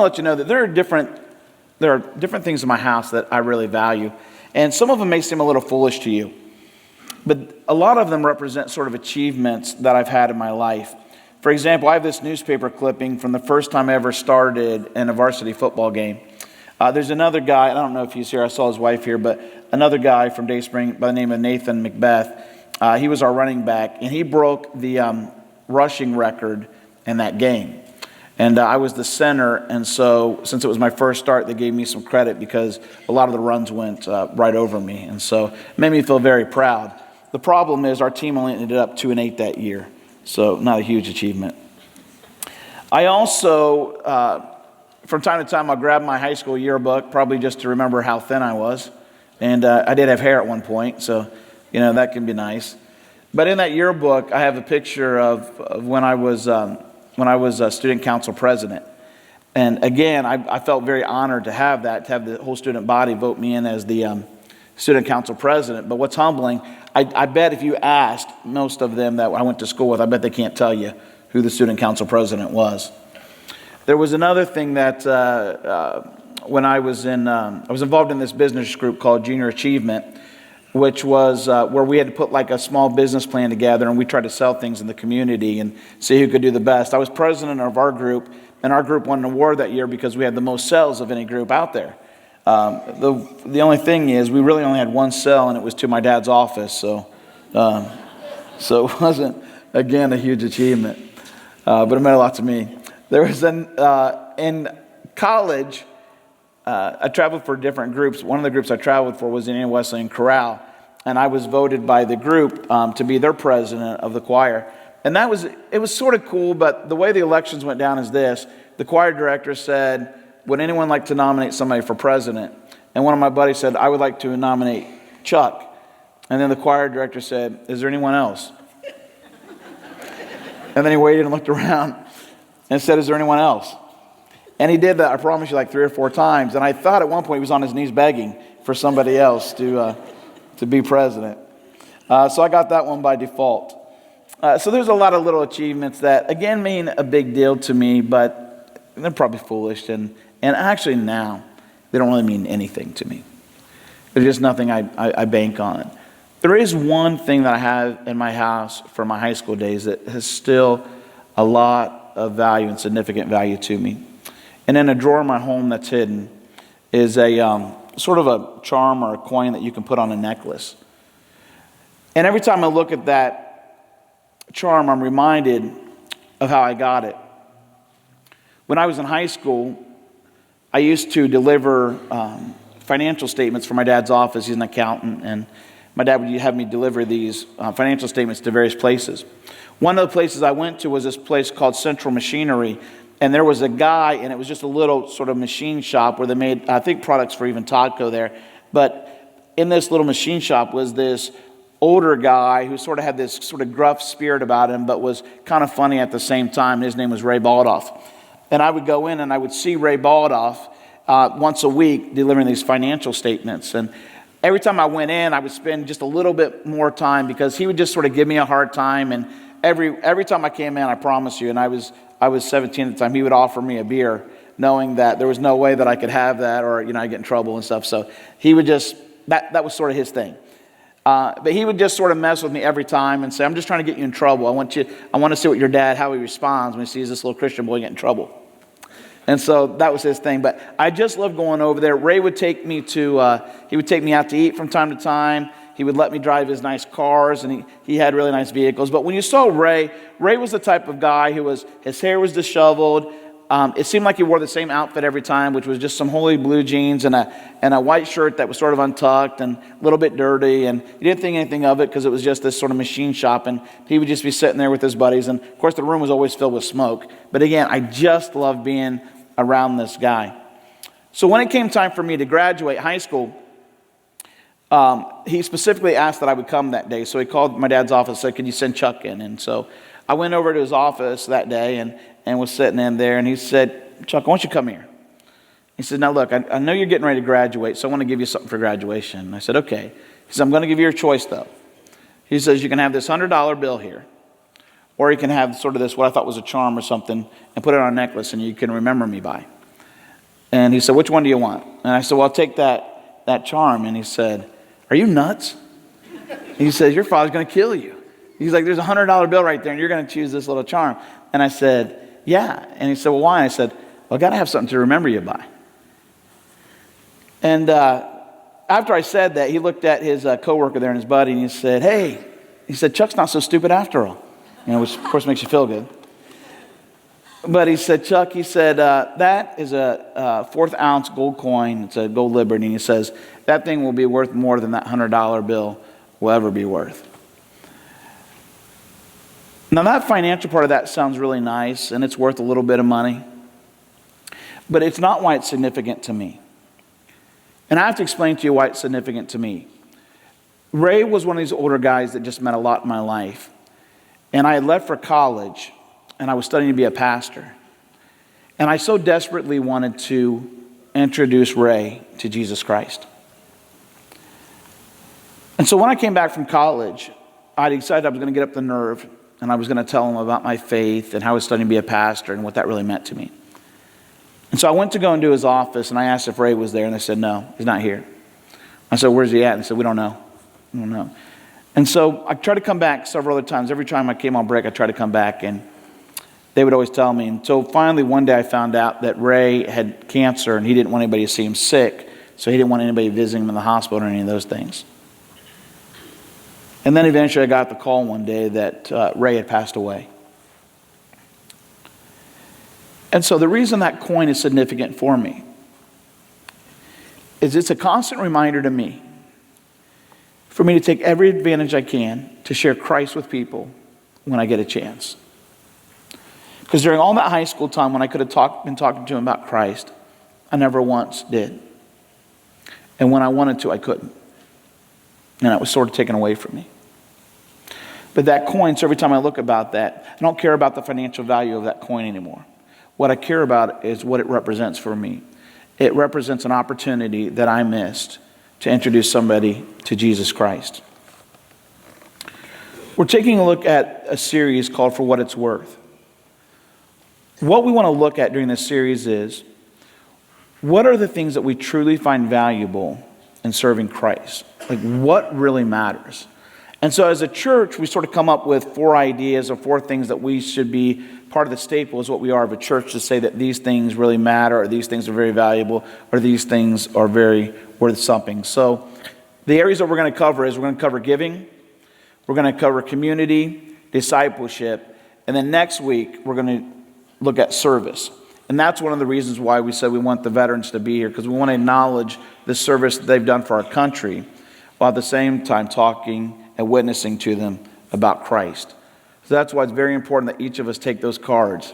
let you know that there are different things in my house that I really value. And some of them may seem a little foolish to you. But a lot of them represent sort of achievements that I've had in my life. For example, I have this newspaper clipping from the first time I ever started in a varsity football game. There's another guy, I don't know if he's here, I saw his wife here, but another guy from Dayspring by the name of Nathan Macbeth. He was our running back, and he broke the rushing record in that game. And I was the center, and so since it was my first start, they gave me some credit because a lot of the runs went right over me. And so it made me feel very proud. The problem is our team only ended up 2-8 that year, so not a huge achievement. I also, from time to time, I'll grab my high school yearbook, probably just to remember how thin I was. And I did have hair at one point, so, that can be nice. But in that yearbook, I have a picture of when I was a student council president. And again, I felt very honored to have the whole student body vote me in as the student council president. But what's humbling, I bet if you asked most of them that I went to school with, I bet they can't tell you who the student council president was. There was another thing that when I was involved in this business group called Junior Achievement, which was where we had to put like a small business plan together, and we tried to sell things in the community and see who could do the best. I was president of our group, and our group won an award that year because we had the most sales of any group out there. The only thing is we really only had one sale, and it was to my dad's office, so it wasn't, again, a huge achievement, but it meant a lot to me. There was in college, I traveled for different groups. One of the groups I traveled for was Indiana Wesleyan Chorale, and I was voted by the group to be their president of the choir. And it was sort of cool, but the way the elections went down is this. The choir director said, would anyone like to nominate somebody for president? And one of my buddies said, I would like to nominate Chuck. And then the choir director said, is there anyone else? And then he waited and looked around and said, is there anyone else? And he did that, I promise you, like 3 or 4 times. And I thought at one point he was on his knees begging for somebody else to be president. So I got that one by default. So there's a lot of little achievements that, again, mean a big deal to me, but they're probably foolish. And actually now, they don't really mean anything to me. There's just nothing I bank on. There is one thing that I have in my house from my high school days that has still a lot of value and significant value to me. And in a drawer in my home that's hidden is a sort of a charm or a coin that you can put on a necklace. And every time I look at that charm, I'm reminded of how I got it. When I was in high school, I used to deliver financial statements for my dad's office. He's an accountant, and my dad would have me deliver these financial statements to various places. One of the places I went to was this place called Central Machinery, and there was a guy, and it was just a little sort of machine shop where they made, I think, products for even Todco there. But in this little machine shop was this older guy who sort of had this sort of gruff spirit about him, but was kind of funny at the same time. His name was Ray Baldoff. And I would go in and I would see Ray Baldoff once a week delivering these financial statements. And every time I went in, I would spend just a little bit more time because he would just sort of give me a hard time. And every time I came in, I promise you, and I was 17 at the time, he would offer me a beer, knowing that there was no way that I could have that or, I'd get in trouble and stuff. So he would just, that was sort of his thing. But he would just sort of mess with me every time and say, I'm just trying to get you in trouble. I want to see what your dad, how he responds when he sees this little Christian boy get in trouble. And so that was his thing. But I just loved going over there. Ray would take me he would take me out to eat from time to time. He would let me drive his nice cars, and he had really nice vehicles. But when you saw Ray was the type of guy his hair was disheveled. It seemed like he wore the same outfit every time, which was just some holy blue jeans and a white shirt that was sort of untucked and a little bit dirty. And he didn't think anything of it because it was just this sort of machine shop. And he would just be sitting there with his buddies. And, of course, the room was always filled with smoke. But, again, I just loved being around this guy. So when it came time for me to graduate high school, he specifically asked that I would come that day. So he called my dad's office and said, could you send Chuck in? And so I went over to his office that day and was sitting in there. And he said, Chuck, I want you to come here. He said, now look, I know you're getting ready to graduate, so I want to give you something for graduation. And I said, okay. He said, I'm going to give you your choice, though. He says, you can have this $100 bill here, or you can have sort of this, what I thought was a charm or something, and put it on a necklace and you can remember me by. And he said, which one do you want? And I said, well, I'll take that charm. And he said, are you nuts? He says, your father's going to kill you. He's like, there's a $100 bill right there, and you're going to choose this little charm. And I said, yeah. And he said, well, why? And I said, well, I got to have something to remember you by. And after I said that, he looked at his coworker there and his buddy, and he said, hey, he said, Chuck's not so stupid after all. Which of course makes you feel good. But he said, Chuck, he said, that is a 4th ounce gold coin. It's a gold Liberty. And he says, that thing will be worth more than that $100 bill will ever be worth. Now that financial part of that sounds really nice, and it's worth a little bit of money. But it's not why it's significant to me. And I have to explain to you why it's significant to me. Ray was one of these older guys that just meant a lot in my life. And I had left for college, and I was studying to be a pastor. And I so desperately wanted to introduce Ray to Jesus Christ. And so when I came back from college, I decided I was going to get up the nerve, and I was going to tell him about my faith and how I was studying to be a pastor and what that really meant to me. And so I went to go into his office, and I asked if Ray was there, and they said, no, he's not here. I said, where's he at? And they said, we don't know. We don't know. And so I tried to come back several other times. Every time I came on break, I tried to come back, and they would always tell me. And so finally one day I found out that Ray had cancer, and he didn't want anybody to see him sick, so he didn't want anybody visiting him in the hospital or any of those things. And then eventually I got the call one day that Ray had passed away. And so the reason that coin is significant for me is it's a constant reminder to me for me to take every advantage I can to share Christ with people when I get a chance. Because during all that high school time when I could have been talking to him about Christ, I never once did. And when I wanted to, I couldn't. And that was sort of taken away from me. But that coin, so every time I look about that, I don't care about the financial value of that coin anymore. What I care about is what it represents for me. It represents an opportunity that I missed to introduce somebody to Jesus Christ. We're taking a look at a series called For What It's Worth. What we want to look at during this series is, what are the things that we truly find valuable in serving Christ? Like, what really matters? And so as a church, we sort of come up with 4 ideas or 4 things that we should be part of the staple is what we are of a church, to say that these things really matter, or these things are very valuable, or these things are very worth something. So the areas that we're going to cover is we're going to cover giving, we're going to cover community, discipleship, and then next week we're going to look at service. And that's one of the reasons why we said we want the veterans to be here, because we want to acknowledge the service that they've done for our country, while at the same time talking and witnessing to them about Christ. So that's why it's very important that each of us take those cards,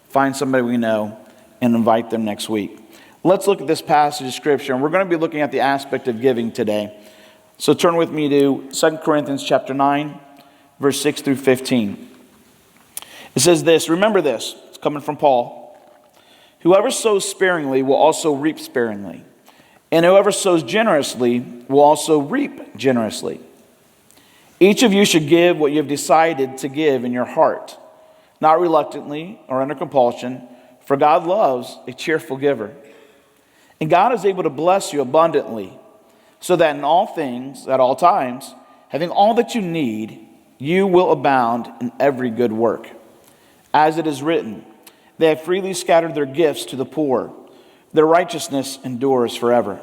find somebody we know, and invite them next week. Let's look at this passage of Scripture, and we're going to be looking at the aspect of giving today. So turn with me to 2 Corinthians chapter 9, verse 6 through 15. It says this, remember this, it's coming from Paul. Whoever sows sparingly will also reap sparingly, and whoever sows generously will also reap generously. Each of you should give what you have decided to give in your heart, not reluctantly or under compulsion, for God loves a cheerful giver. And God is able to bless you abundantly, so that in all things, at all times, having all that you need, you will abound in every good work. As it is written, they have freely scattered their gifts to the poor. Their righteousness endures forever.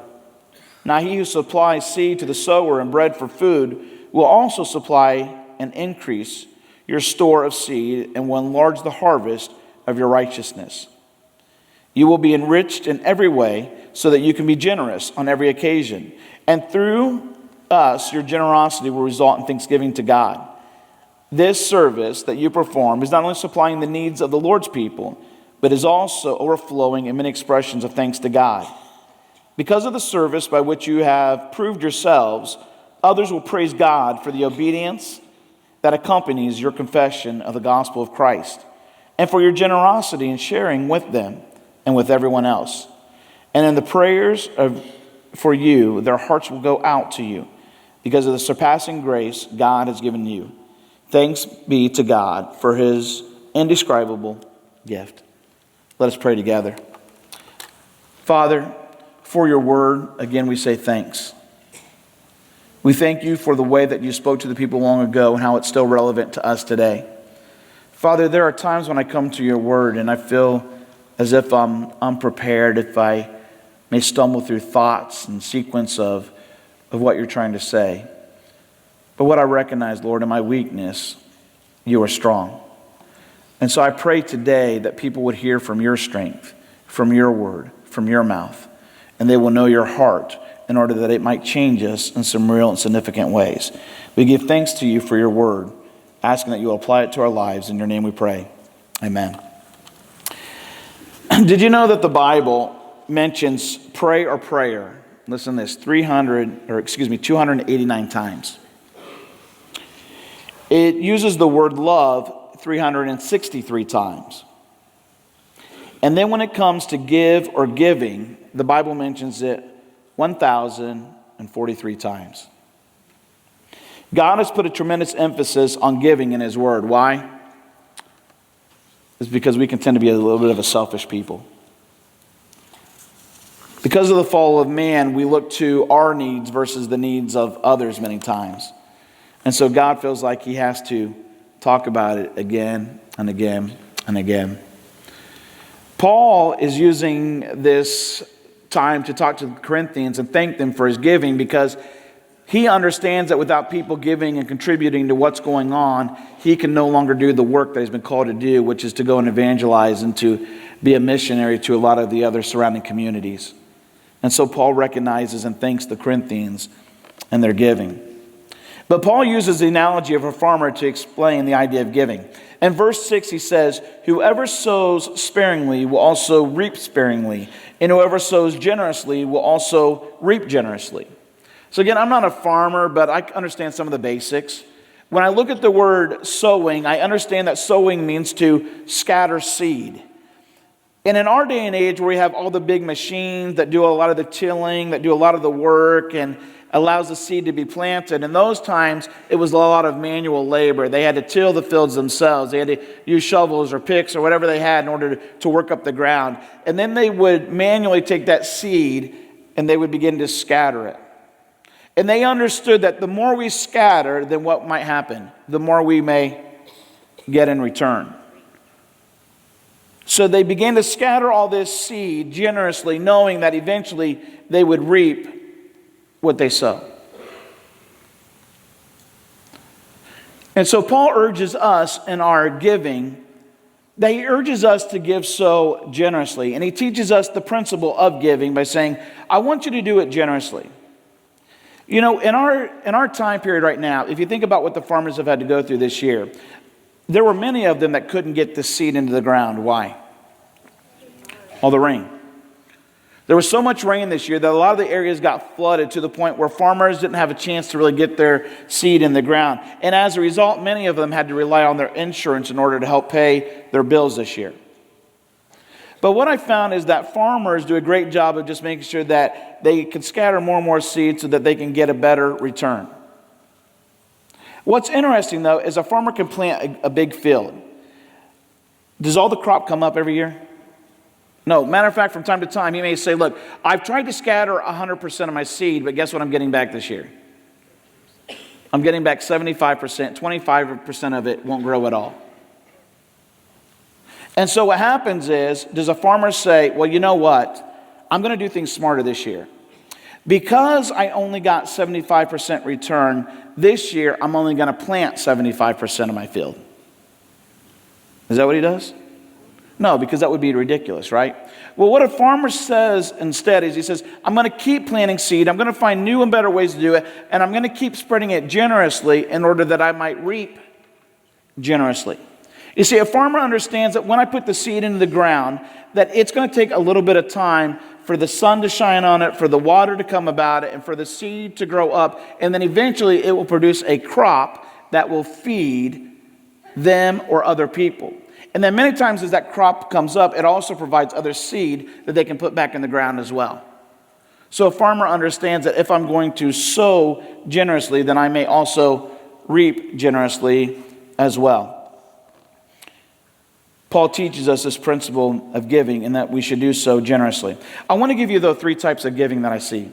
Now he who supplies seed to the sower and bread for food will also supply and increase your store of seed and will enlarge the harvest of your righteousness. You will be enriched in every way so that you can be generous on every occasion. And through us, your generosity will result in thanksgiving to God. This service that you perform is not only supplying the needs of the Lord's people, but is also overflowing in many expressions of thanks to God. Because of the service by which you have proved yourselves, others will praise God for the obedience that accompanies your confession of the gospel of Christ, and for your generosity in sharing with them and with everyone else. And in the prayers for you, their hearts will go out to you because of the surpassing grace God has given you. Thanks be to God for his indescribable gift. Let us pray together. Father, for your word, again, we say thanks. We thank you for the way that you spoke to the people long ago and how it's still relevant to us today. Father, there are times when I come to your word and I feel as if I'm unprepared, if I may stumble through thoughts and sequence of what you're trying to say. But what I recognize, Lord, in my weakness, you are strong. And so I pray today that people would hear from your strength, from your word, from your mouth, and they will know your heart in order that it might change us in some real and significant ways. We give thanks to you for your word, asking that you will apply it to our lives. In your name we pray. Amen. Did you know that the Bible mentions pray or prayer? Listen to this, 289 times. It uses the word love 363 times. And then when it comes to give or giving, the Bible mentions it 1,043 times. God has put a tremendous emphasis on giving in his word. Why? It's because we can tend to be a little bit of a selfish people. Because of the fall of man, we look to our needs versus the needs of others many times. And so God feels like he has to talk about it again and again and again. Paul is using this time to talk to the Corinthians and thank them for his giving, because he understands that without people giving and contributing to what's going on, he can no longer do the work that he's been called to do, which is to go and evangelize and to be a missionary to a lot of the other surrounding communities. And so Paul recognizes and thanks the Corinthians and their giving. But Paul uses the analogy of a farmer to explain the idea of giving. In verse 6 he says, "Whoever sows sparingly will also reap sparingly, and whoever sows generously will also reap generously." So again, I'm not a farmer, but I understand some of the basics. When I look at the word sowing, I understand that sowing means to scatter seed. And in our day and age where we have all the big machines that do a lot of the tilling, that do a lot of the work and allows the seed to be planted, in those times it was a lot of manual labor. They had to till the fields themselves. They had to use shovels or picks or whatever they had in order to work up the ground. And then they would manually take that seed and they would begin to scatter it. And they understood that the more we scatter, then what might happen? The more we may get in return. So they began to scatter all this seed generously, knowing that eventually they would reap what they sow. And so Paul urges us in our giving, that he urges us to give so generously. And he teaches us the principle of giving by saying, I want you to do it generously. You know, in our time period right now, if you think about what the farmers have had to go through this year, there were many of them that couldn't get the seed into the ground. Why? All the rain. There was so much rain this year that a lot of the areas got flooded to the point where farmers didn't have a chance to really get their seed in the ground. And as a result, many of them had to rely on their insurance in order to help pay their bills this year. But what I found is that farmers do a great job of just making sure that they can scatter more and more seed so that they can get a better return. What's interesting, though, is a farmer can plant a big field. Does all the crop come up every year? No. Matter of fact, from time to time, he may say, look, I've tried to scatter 100% of my seed, but guess what I'm getting back this year? I'm getting back 75%. 25% of it won't grow at all. And so what happens is, does a farmer say, well, you know what? I'm going to do things smarter this year. Because I only got 75% return this year, I'm only going to plant 75% of my field. Is that what he does? No, because that would be ridiculous, right? Well, what a farmer says instead is he says, I'm going to keep planting seed. I'm going to find new and better ways to do it. And I'm going to keep spreading it generously in order that I might reap generously. You see, a farmer understands that when I put the seed into the ground, that it's going to take a little bit of time for the sun to shine on it, for the water to come about it, and for the seed to grow up. And then eventually it will produce a crop that will feed them or other people. And then many times as that crop comes up, it also provides other seed that they can put back in the ground as well. So a farmer understands that if I'm going to sow generously, then I may also reap generously as well. Paul teaches us this principle of giving and that we should do so generously. I want to give you, though, 3 types of giving that I see.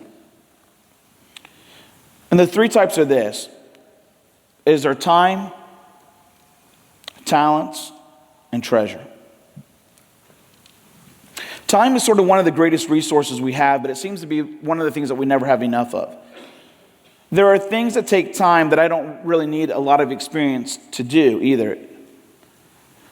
And the 3 types are this. Is there time, talents, and treasure. Time is sort of one of the greatest resources we have, but it seems to be one of the things that we never have enough of. There are things that take time that I don't really need a lot of experience to do either.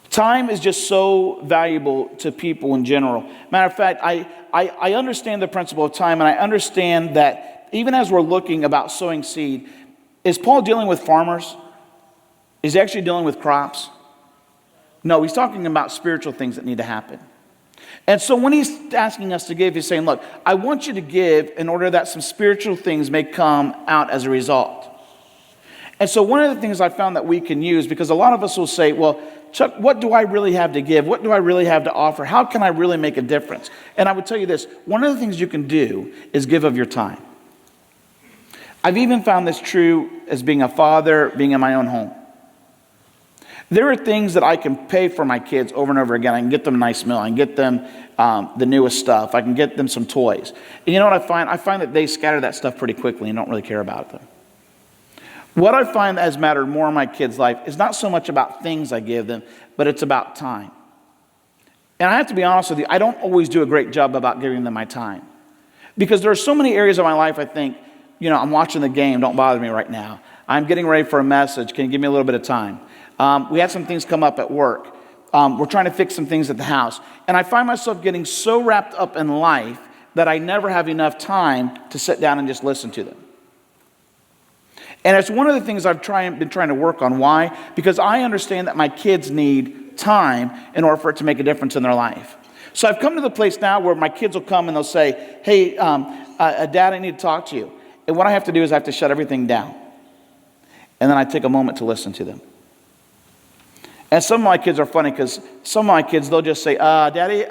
Time is just so valuable to people in general. Matter of fact, I understand the principle of time, and I understand that even as we're looking about sowing seed, is Paul dealing with farmers? Is he actually dealing with crops? No, he's talking about spiritual things that need to happen. And so when he's asking us to give, he's saying, look, I want you to give in order that some spiritual things may come out as a result. And so one of the things I found that we can use, because a lot of us will say, well, Chuck, what do I really have to give? What do I really have to offer? How can I really make a difference? And I would tell you this, one of the things you can do is give of your time. I've even found this true as being a father, being in my own home. There are things that I can pay for my kids over and over again. I can get them a nice meal. I can get them the newest stuff. I can get them some toys. And you know what I find? I find that they scatter that stuff pretty quickly and don't really care about them. What I find that has mattered more in my kids' life is not so much about things I give them, but it's about time. And I have to be honest with you, I don't always do a great job about giving them my time. Because there are so many areas of my life I think, you know, I'm watching the game, don't bother me right now. I'm getting ready for a message, can you give me a little bit of time? We had some things come up at work. We're trying to fix some things at the house. And I find myself getting so wrapped up in life that I never have enough time to sit down and just listen to them. And it's one of the things I've been trying to work on. Why? Because I understand that my kids need time in order for it to make a difference in their life. So I've come to the place now where my kids will come and they'll say, hey, Dad, I need to talk to you. And what I have to do is I have to shut everything down. And then I take a moment to listen to them. And some of my kids are funny because some of my kids, they'll just say, Daddy,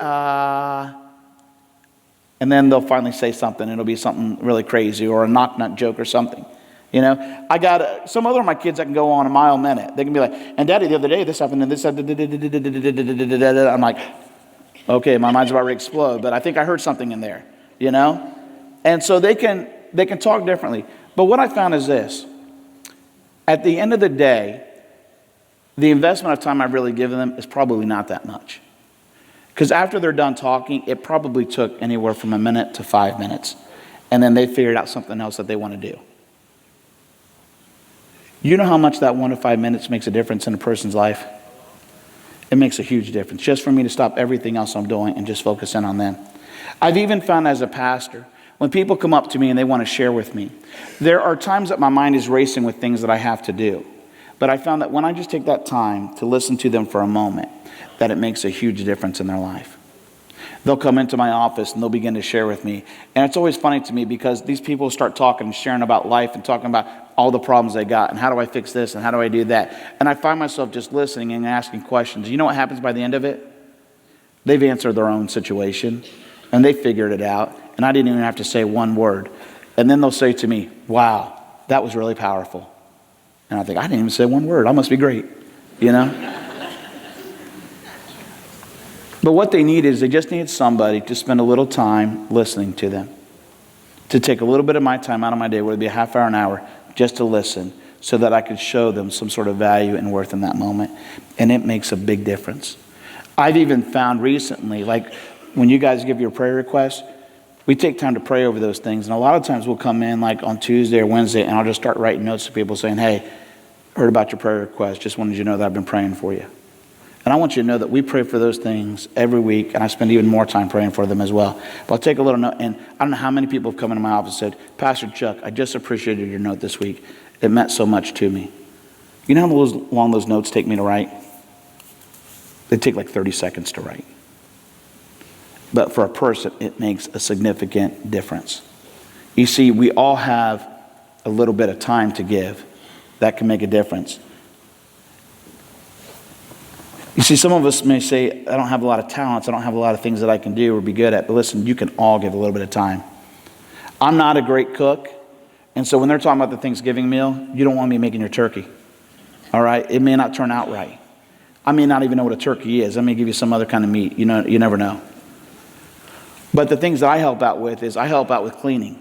and then they'll finally say something. It'll be something really crazy or a knock-knock joke or something. You know, I got some other of my kids that can go on a mile a minute. They can be like, and Daddy, the other day this happened and this happened. I'm like, okay, my mind's about to explode, but I think I heard something in there, you know? And so they can talk differently. But what I found is this. At the end of the day, the investment of time I've really given them is probably not that much. Because after they're done talking, it probably took anywhere from a minute to 5 minutes. And then they figured out something else that they want to do. You know how much that 1 to 5 minutes makes a difference in a person's life? It makes a huge difference. Just for me to stop everything else I'm doing and just focus in on them. I've even found as a pastor, when people come up to me and they want to share with me, there are times that my mind is racing with things that I have to do. But I found that when I just take that time to listen to them for a moment, that it makes a huge difference in their life. They'll come into my office and they'll begin to share with me. And it's always funny to me because these people start talking and sharing about life and talking about all the problems they got and how do I fix this and how do I do that. And I find myself just listening and asking questions. You know what happens by the end of it? They've answered their own situation and they figured it out. And I didn't even have to say one word. And then they'll say to me, wow, that was really powerful. And I think, I didn't even say one word. I must be great, you know? But what they need is they just need somebody to spend a little time listening to them. To take a little bit of my time out of my day, whether it be a half hour, an hour, just to listen so that I could show them some sort of value and worth in that moment. And it makes a big difference. I've even found recently, like when you guys give your prayer requests, we take time to pray over those things. And a lot of times we'll come in like on Tuesday or Wednesday and I'll just start writing notes to people saying, hey, heard about your prayer request. Just wanted you to know that I've been praying for you. And I want you to know that we pray for those things every week, and I spend even more time praying for them as well. But I'll take a little note, and I don't know how many people have come into my office and said, Pastor Chuck, I just appreciated your note this week. It meant so much to me. You know how long those notes take me to write? They take like 30 seconds to write. But for a person, it makes a significant difference. You see, we all have a little bit of time to give. That can make a difference. You see, some of us may say, I don't have a lot of talents, I don't have a lot of things that I can do or be good at. But listen, you can all give a little bit of time. I'm not a great cook. And so when they're talking about the Thanksgiving meal, you don't want me making your turkey. All right? It may not turn out right. I may not even know what a turkey is. I may give you some other kind of meat. You never know. But the things that I help out with is I help out with cleaning,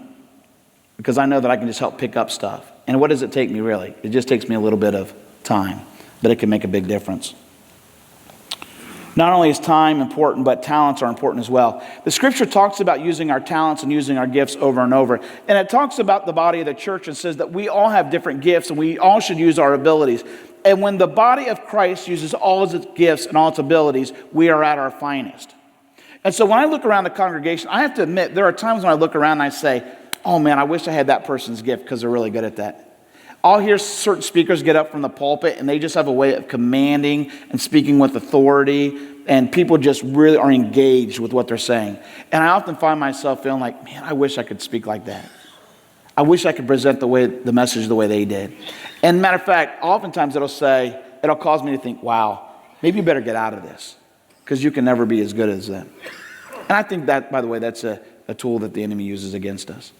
because I know that I can just help pick up stuff. And what does it take me really? It just takes me a little bit of time, but it can make a big difference. Not only is time important, but talents are important as well. The scripture talks about using our talents and using our gifts over and over. And it talks about the body of the church and says that we all have different gifts and we all should use our abilities. And when the body of Christ uses all of its gifts and all its abilities, we are at our finest. And so when I look around the congregation, I have to admit, there are times when I look around and I say, oh man, I wish I had that person's gift because they're really good at that. I'll hear certain speakers get up from the pulpit and they just have a way of commanding and speaking with authority, and people just really are engaged with what they're saying. And I often find myself feeling like, man, I wish I could speak like that. I wish I could present the message the way they did. And matter of fact, oftentimes it'll cause me to think, wow, maybe you better get out of this because you can never be as good as them. And I think that, by the way, that's a tool that the enemy uses against us.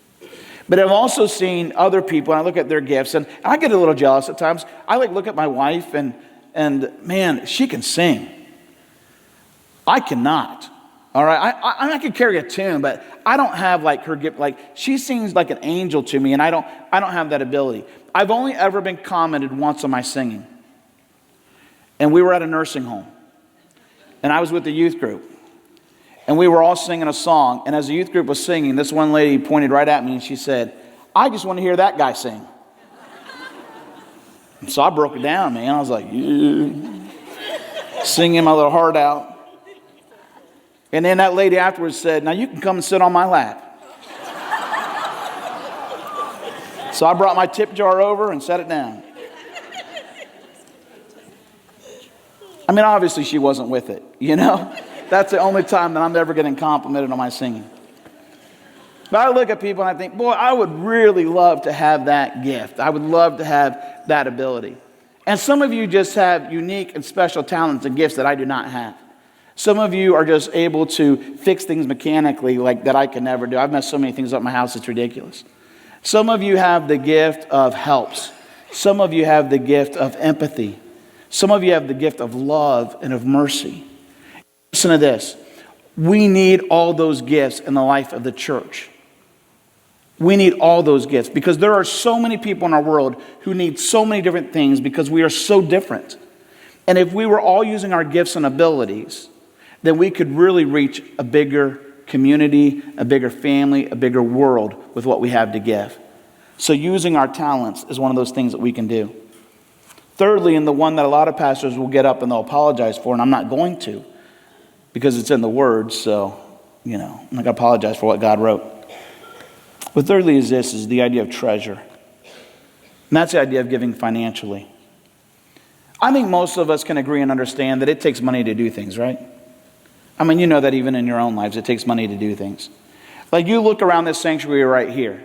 But I've also seen other people, and I look at their gifts, and I get a little jealous at times. I look at my wife, and man, she can sing. I cannot. All right, I can carry a tune, but I don't have like her gift. Like she sings like an angel to me, and I don't have that ability. I've only ever been commented once on my singing, and we were at a nursing home, and I was with the youth group. And we were all singing a song. And as the youth group was singing, this one lady pointed right at me and she said, I just want to hear that guy sing. And so I broke it down, man. I was like, yeah. Singing my little heart out. And then that lady afterwards said, now you can come and sit on my lap. So I brought my tip jar over and set it down. I mean, obviously she wasn't with it, That's the only time that I'm ever getting complimented on my singing. But I look at people and I think, boy, I would really love to have that gift. I would love to have that ability. And some of you just have unique and special talents and gifts that I do not have. Some of you are just able to fix things mechanically like that I can never do. I've messed so many things up in my house, it's ridiculous. Some of you have the gift of helps. Some of you have the gift of empathy. Some of you have the gift of love and of mercy. Listen to this. We need all those gifts in the life of the church. We need all those gifts because there are so many people in our world who need so many different things because we are so different. And if we were all using our gifts and abilities, then we could really reach a bigger community, a bigger family, a bigger world with what we have to give. So using our talents is one of those things that we can do. Thirdly, and the one that a lot of pastors will get up and they'll apologize for, and I'm not going to, because it's in the Word, so, I'm not going to apologize for what God wrote. But thirdly is the idea of treasure. And that's the idea of giving financially. I think most of us can agree and understand that it takes money to do things, right? I mean, you know that even in your own lives, it takes money to do things. Like you look around this sanctuary right here.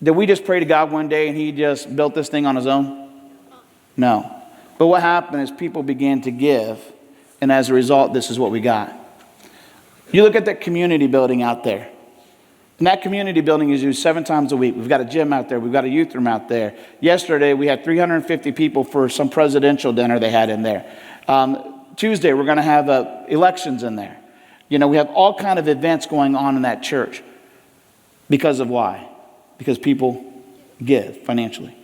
Did we just pray to God one day and He just built this thing on His own? No. But what happened is people began to give. And as a result, this is what we got. You look at that community building out there. And that community building is used 7 times a week. We've got a gym out there. We've got a youth room out there. Yesterday, we had 350 people for some presidential dinner they had in there. Tuesday, we're going to have elections in there. We have all kind of events going on in that church. Because of why? Because people give financially.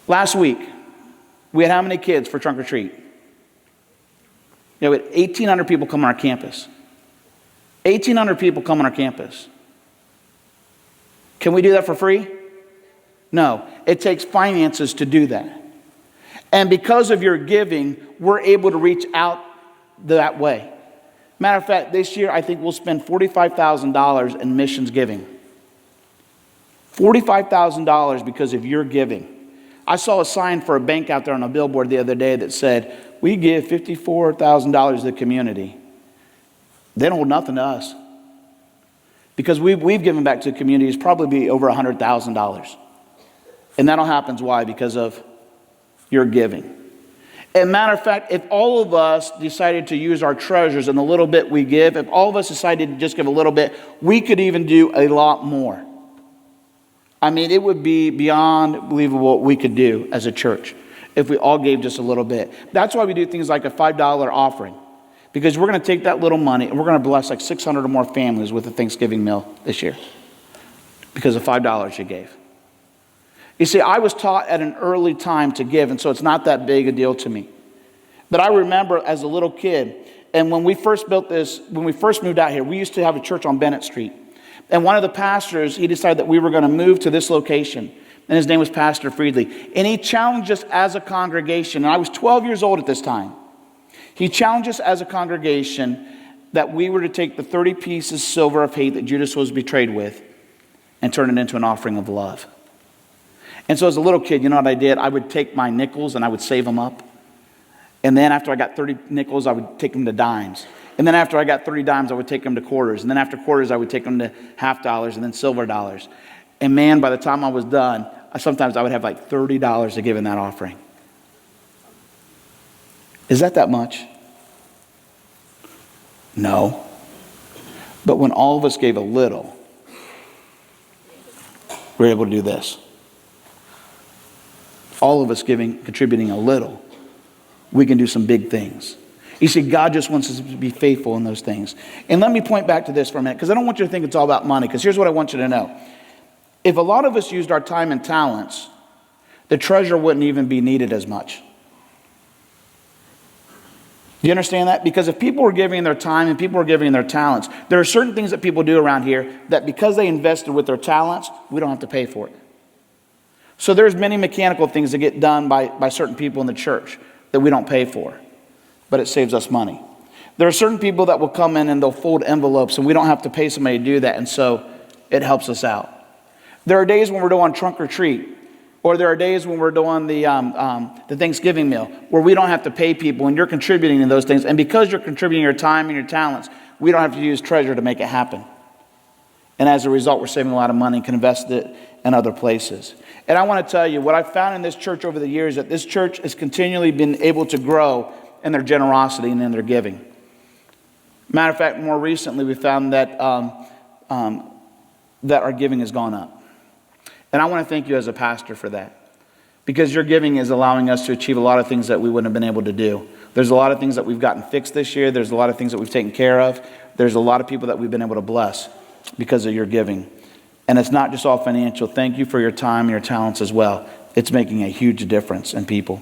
Last week, we had how many kids for trunk or treat? We had 1,800 people come on our campus. 1,800 people come on our campus. Can we do that for free? No. It takes finances to do that. And because of your giving, we're able to reach out that way. Matter of fact, this year I think we'll spend $45,000 in missions giving. $45,000 because of your giving. I saw a sign for a bank out there on a billboard the other day that said, we give $54,000 to the community. They don't hold nothing to us. Because we've given back to the community, it's probably over $100,000. And that all happens, why? Because of your giving. And matter of fact, if all of us decided to use our treasures and the little bit we give, if all of us decided to just give a little bit, we could even do a lot more. I mean, it would be beyond believable what we could do as a church. if we all gave just a little bit. That's why we do things like a $5 offering, because we're going to take that little money and we're going to bless like 600 or more families with a Thanksgiving meal this year because of $5 you gave. You see, I was taught at an early time to give, and so it's not that big a deal to me. But I remember as a little kid, and when we first moved out here, we used to have a church on Bennett Street. And one of the pastors, he decided that we were going to move to this location. And his name was Pastor Friedley. And he challenged us as a congregation, and I was 12 years old at this time. He challenged us as a congregation that we were to take the 30 pieces silver of hate that Judas was betrayed with and turn it into an offering of love. And so as a little kid, you know what I did? I would take my nickels and I would save them up. And then after I got 30 nickels, I would take them to dimes. And then after I got 30 dimes, I would take them to quarters. And then after quarters, I would take them to half dollars and then silver dollars. And man, by the time I was done, sometimes I would have like $30 to give in that offering. Is that much? No. But when all of us gave a little, we were able to do this. All of us contributing a little, we can do some big things. You see, God just wants us to be faithful in those things. And let me point back to this for a minute, because I don't want you to think it's all about money, because here's what I want you to know. If a lot of us used our time and talents, the treasure wouldn't even be needed as much. Do you understand that? Because if people were giving their time and people were giving their talents, there are certain things that people do around here that because they invested with their talents, we don't have to pay for it. So there's many mechanical things that get done by certain people in the church that we don't pay for, but it saves us money. There are certain people that will come in and they'll fold envelopes and we don't have to pay somebody to do that, and so it helps us out. There are days when we're doing trunk or treat, or there are days when we're doing the Thanksgiving meal where we don't have to pay people and you're contributing to those things. And because you're contributing your time and your talents, we don't have to use treasure to make it happen. And as a result, we're saving a lot of money and can invest it in other places. And I want to tell you, what I've found in this church over the years, that this church has continually been able to grow in their generosity and in their giving. Matter of fact, more recently, we found that that our giving has gone up. And I want to thank you as a pastor for that, because your giving is allowing us to achieve a lot of things that we wouldn't have been able to do. There's a lot of things that we've gotten fixed this year. There's a lot of things that we've taken care of. There's a lot of people that we've been able to bless because of your giving. And it's not just all financial. Thank you for your time and your talents as well. It's making a huge difference in people.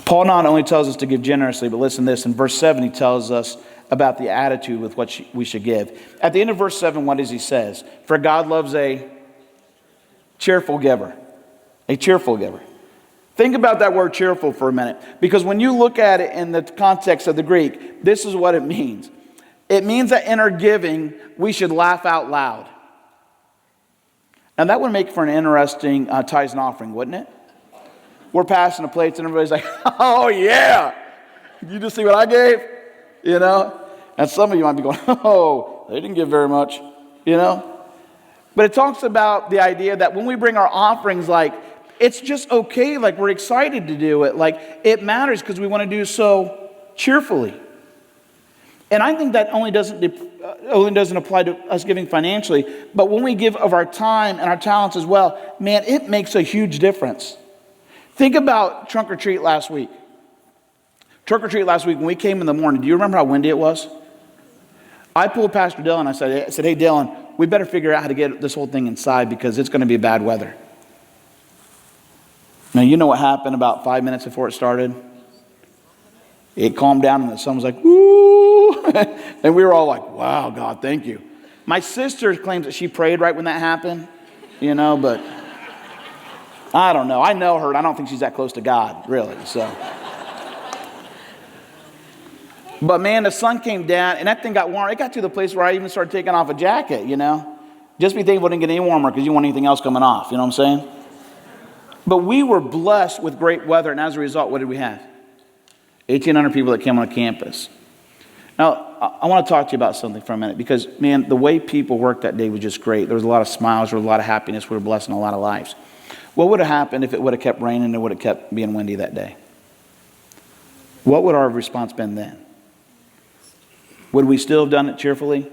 Paul not only tells us to give generously, but listen to this. In verse 7, he tells us about the attitude with which we should give. At the end of verse 7, what does he say? For God loves a cheerful giver. A cheerful giver. Think about that word cheerful for a minute, because when you look at it in the context of the Greek, this is what it means. It means that in our giving, we should laugh out loud. Now that would make for an interesting tithes and offering, wouldn't it? We're passing the plates and everybody's like, oh yeah, you just see what I gave? You know? And some of you might be going, oh, they didn't give very much, you know? But it talks about the idea that when we bring our offerings, like, it's just okay, like we're excited to do it. Like, it matters because we want to do so cheerfully. And I think that only doesn't apply to us giving financially, but when we give of our time and our talents as well, man, it makes a huge difference. Think about trunk or treat last week. Trunk or treat last week, when we came in the morning, do you remember how windy it was? I pulled Pastor Dylan. I said, hey, Dylan, we better figure out how to get this whole thing inside because it's going to be bad weather. Now, you know what happened about 5 minutes before it started? It calmed down and the sun was like, woo! And we were all like, wow, God, thank you. My sister claims that she prayed right when that happened, you know, but I don't know. I know her, and I don't think she's that close to God, really, so. But man, the sun came down, and that thing got warm. It got to the place where I even started taking off a jacket, you know. Just be thankful it didn't get any warmer because you want anything else coming off, you know what I'm saying? But we were blessed with great weather, and as a result, what did we have? 1,800 people that came on campus. Now, I want to talk to you about something for a minute because, man, the way people worked that day was just great. There was a lot of smiles, there was a lot of happiness. We were blessing a lot of lives. What would have happened if it would have kept raining and would have kept being windy that day? What would our response been then? Would we still have done it cheerfully?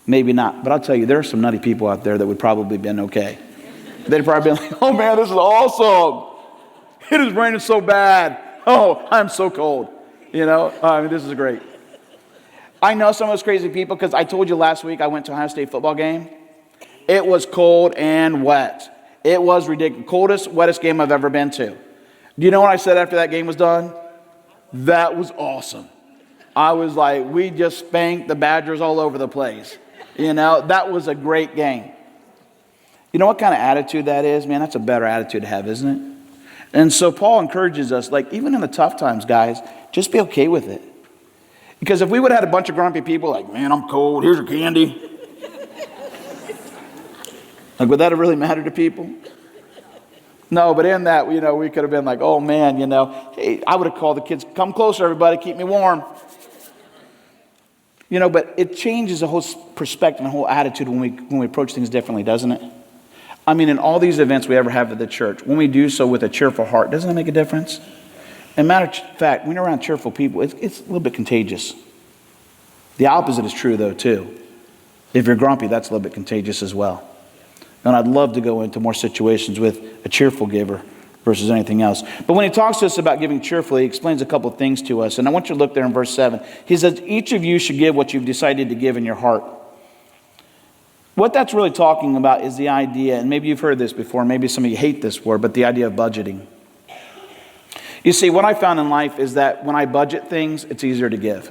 Maybe not. But I'll tell you, there are some nutty people out there that would probably have been okay. They'd probably been like, oh man, this is awesome. It is raining so bad. Oh, I'm so cold. This is great. I know some of those crazy people because I told you last week I went to Ohio State football game. It was cold and wet. It was ridiculous. Coldest, wettest game I've ever been to. Do you know what I said after that game was done? That was awesome. I was like, we just spanked the Badgers all over the place. That was a great game. You know what kind of attitude that is? Man, that's a better attitude to have, isn't it? And so Paul encourages us, like, even in the tough times, guys, just be okay with it. Because if we would have had a bunch of grumpy people like, man, I'm cold, here's your candy. Like, would that have really mattered to people? No, but in that, we could have been like, oh man, hey, I would have called the kids, come closer everybody, keep me warm. But it changes the whole perspective and the whole attitude when we approach things differently, doesn't it? I mean, in all these events we ever have at the church, when we do so with a cheerful heart, doesn't it make a difference? And matter of fact, when you're around cheerful people, it's a little bit contagious. The opposite is true, though, too. If you're grumpy, that's a little bit contagious as well. And I'd love to go into more situations with a cheerful giver versus anything else. But when he talks to us about giving cheerfully, he explains a couple of things to us. And I want you to look there in verse 7. He says, each of you should give what you've decided to give in your heart. What that's really talking about is the idea, and maybe you've heard this before, maybe some of you hate this word, but the idea of budgeting. You see, what I found in life is that when I budget things, it's easier to give.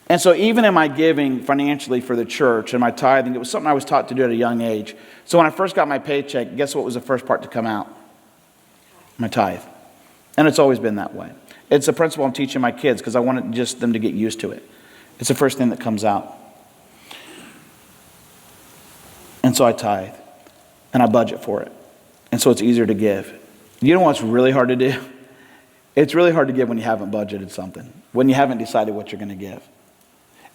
And so even in my giving financially for the church and my tithing, it was something I was taught to do at a young age. So when I first got my paycheck, guess what was the first part to come out? My tithe. And it's always been that way. It's a principle I'm teaching my kids because I wanted just them to get used to it. It's the first thing that comes out. And so I tithe. And I budget for it. And so it's easier to give. You know what's really hard to do? It's really hard to give when you haven't budgeted something. When you haven't decided what you're going to give.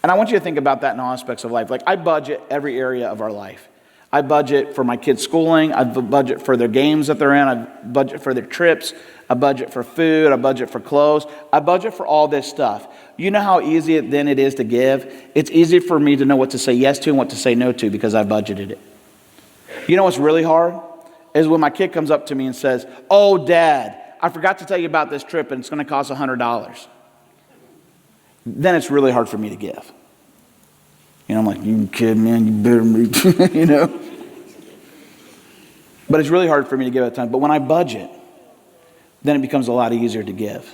And I want you to think about that in all aspects of life. Like, I budget every area of our life. I budget for my kids' schooling. I budget for their games that they're in. I budget for their trips. I budget for food. I budget for clothes. I budget for all this stuff. You know how easy then it is to give? It's easy for me to know what to say yes to and what to say no to because I budgeted it. You know what's really hard? Is when my kid comes up to me and says, oh, Dad, I forgot to tell you about this trip and it's going to cost $100. Then it's really hard for me to give. I'm like, you kidding, man? You better me, But it's really hard for me to give at times. But when I budget, then it becomes a lot easier to give.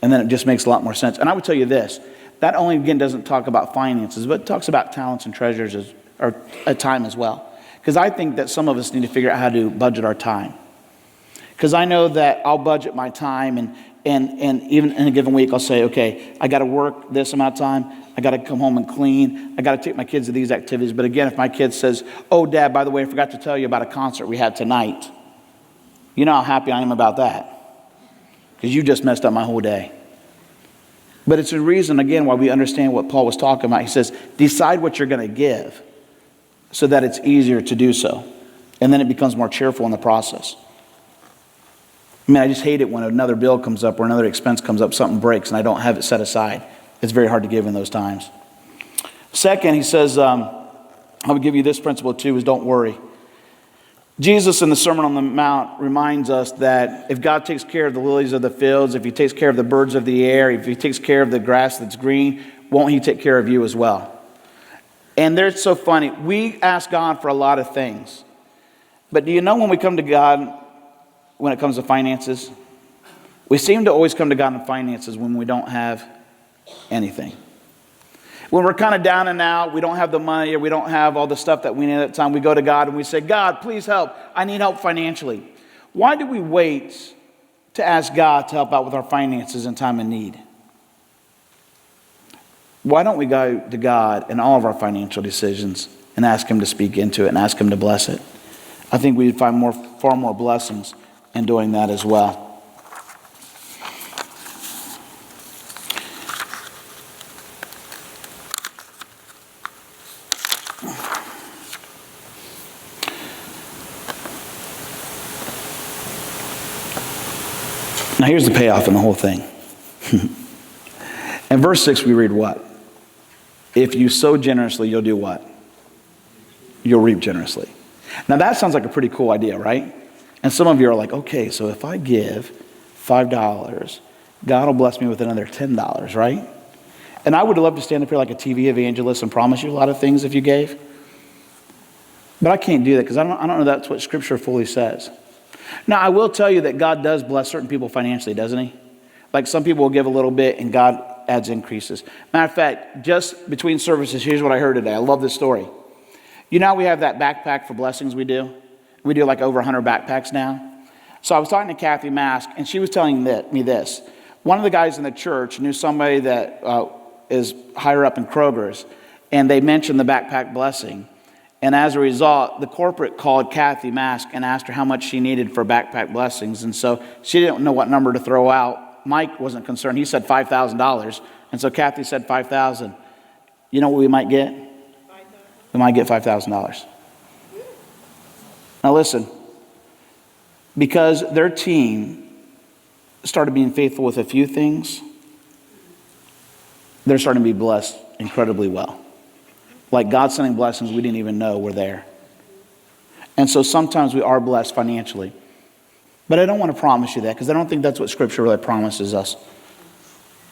And then it just makes a lot more sense. And I would tell you this, that only, again, doesn't talk about finances, but it talks about talents and treasures or a time as well. Because I think that some of us need to figure out how to budget our time. Because I know that I'll budget my time and even in a given week, I'll say, okay, I got to work this amount of time. I got to come home and clean. I got to take my kids to these activities. But again, if my kid says, oh, Dad, by the way, I forgot to tell you about a concert we had tonight. You know how happy I am about that. Because you just messed up my whole day. But it's a reason, again, why we understand what Paul was talking about. He says, decide what you're going to give so that it's easier to do so. And then it becomes more cheerful in the process. I just hate it when another bill comes up or another expense comes up, something breaks, and I don't have it set aside. It's very hard to give in those times. Second, he says, I would give you this principle too, is don't worry. Jesus in the Sermon on the Mount reminds us that if God takes care of the lilies of the fields, if he takes care of the birds of the air, if he takes care of the grass that's green, won't he take care of you as well? And it's so funny. We ask God for a lot of things. But do you know when we come to God, when it comes to finances, we seem to always come to God in finances when we don't have anything. When we're kind of down and out, we don't have the money or we don't have all the stuff that we need at that time, we go to God and we say, God, please help. I need help financially. Why do we wait to ask God to help out with our finances in time of need? Why don't we go to God in all of our financial decisions and ask him to speak into it and ask him to bless it? I think we'd find far more blessings in doing that as well. Now here's the payoff in the whole thing. In verse 6 we read what? If you sow generously, you'll do what? You'll reap generously. Now that sounds like a pretty cool idea, right? And some of you are like, okay, so if I give $5, God will bless me with another $10, right? And I would love to stand up here like a TV evangelist and promise you a lot of things if you gave. But I can't do that because I don't know that's what Scripture fully says. Now, I will tell you that God does bless certain people financially, doesn't he? Like some people will give a little bit and God adds increases. Matter of fact, just between services, here's what I heard today. I love this story. You know how we have that backpack for blessings we do? We do like over 100 backpacks now. So I was talking to Kathy Mask, and she was telling me this. One of the guys in the church knew somebody that is higher up in Kroger's, and they mentioned the backpack blessing. And as a result, the corporate called Kathy Mask and asked her how much she needed for backpack blessings. And so she didn't know what number to throw out. Mike wasn't concerned. He said $5,000. And so Kathy said $5,000. You know what we might get? We might get $5,000. Now listen, because their team started being faithful with a few things, they're starting to be blessed incredibly well. Like God sending blessings we didn't even know were there. And so sometimes we are blessed financially. But I don't want to promise you that because I don't think that's what Scripture really promises us.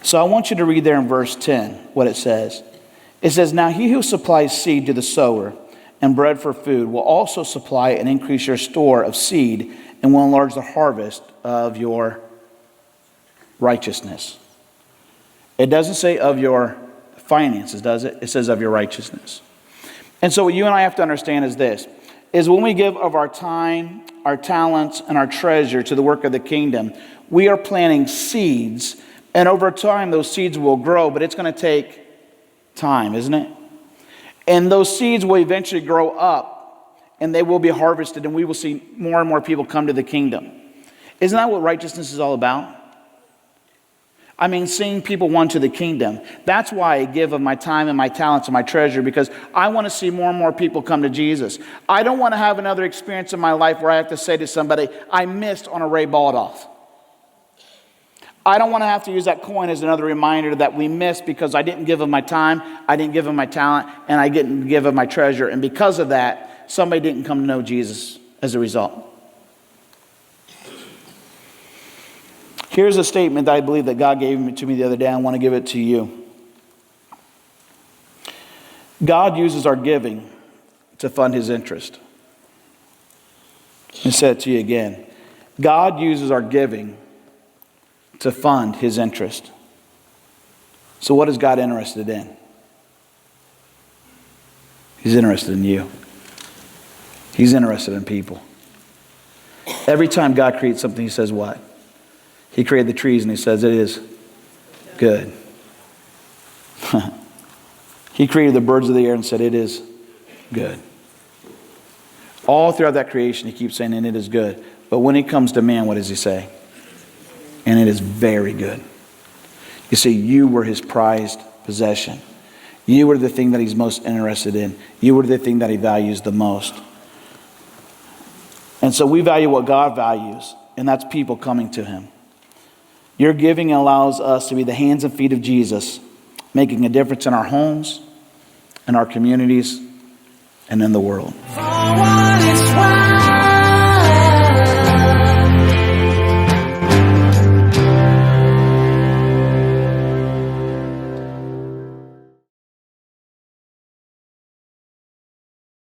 So I want you to read there in verse 10 what it says. It says, now he who supplies seed to the sower and bread for food will also supply and increase your store of seed and will enlarge the harvest of your righteousness. It doesn't say of your finances, does it? It says of your righteousness. And so what you and I have to understand is this, is when we give of our time, our talents, and our treasure to the work of the kingdom, we are planting seeds, and over time those seeds will grow, but it's going to take time, isn't it? And those seeds will eventually grow up, and they will be harvested, and we will see more and more people come to the kingdom. Isn't that what righteousness is all about? I mean, seeing people won to the kingdom. That's why I give of my time and my talents and my treasure, because I want to see more and more people come to Jesus. I don't want to have another experience in my life where I have to say to somebody, I missed on a Ray Baldoff. I don't want to have to use that coin as another reminder that we missed because I didn't give of my time, I didn't give of my talent, and I didn't give of my treasure. And because of that, somebody didn't come to know Jesus as a result. Here's a statement that I believe that God gave to me the other day. I want to give it to you. God uses our giving to fund his interest. Let me say it to you again. God uses our giving to fund his interest. So what is God interested in? He's interested in you. He's interested in people. Every time God creates something, he says what? He created the trees and he says it is good. He created the birds of the air and said it is good. All throughout that creation he keeps saying and it is good. But when it comes to man, what does he say? And it is very good. You see, you were his prized possession. You were the thing that he's most interested in. You were the thing that he values the most. And so we value what God values, and that's people coming to him. Your giving allows us to be the hands and feet of Jesus, making a difference in our homes, in our communities, and in the world.